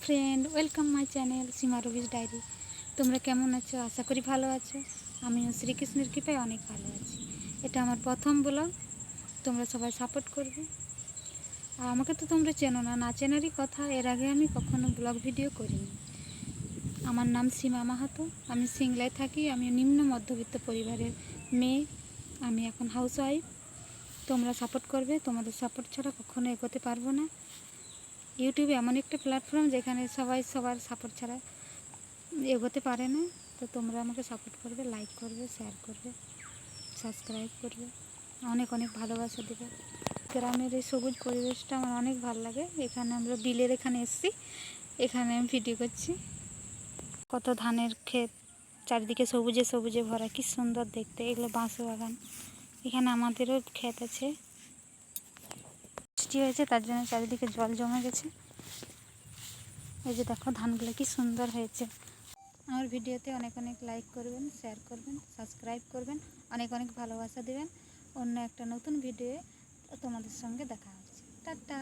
Friend, welcome my channel Seema Rabi's diary. তোমরা কেমন আছো? আশা করি ভালো আছো। আমিও শ্রীকৃষ্ণের কৃপায় অনেক ভালো আছি। এটা আমার প্রথম ব্লগ, তোমরা সবাই সাপোর্ট করবে। আর আমাকে তো তোমরা চেনো না, না চেনারই কথা। এর আগে আমি কখনো ব্লগ ভিডিও করিনি। আমার নাম সীমা মাহাতো, আমি সিংলায় থাকি। আমি নিম্ন মধ্যবিত্ত পরিবারের মেয়ে। আমি এখন হাউস ওয়াইফ। তোমরা সাপোর্ট করবে, তোমাদের সাপোর্ট ছাড়া কখনো এগোতে পারবো না। ইউটিউব এমন একটা প্ল্যাটফর্ম যেখানে সবাই সবার সাপোর্ট ছাড়া এগোতে পারে না। তো তোমরা আমাকে সাপোর্ট করবে, লাইক করবে, শেয়ার করবে, সাবস্ক্রাইব করবে, অনেক অনেক ভালোবাসা দেবে। গ্রামের এই সবুজ পরিবেশটা আমার অনেক ভালো লাগে। এখানে আমরা বিলের এখানে এসেছি, এখানে আমি ভিডিও করছি। কত ধানের ক্ষেত, চারিদিকে সবুজে সবুজে ভরা, কি সুন্দর দেখতে। এগুলো বাঁশ বাগান। এখানে আমাদেরও ক্ষেত আছে, বৃষ্টি হয়েছে তার জন্য চারিদিকে জল জমে গেছে। এই যে দেখো ধানগুলো কি সুন্দর হয়েছে। আমার ভিডিওতে অনেক অনেক লাইক করবেন, শেয়ার করবেন, সাবস্ক্রাইব করবেন, অনেক অনেক ভালোবাসা দেবেন। অন্য একটা নতুন ভিডিওয়ে তোমাদের সঙ্গে দেখা হচ্ছে। টাটা।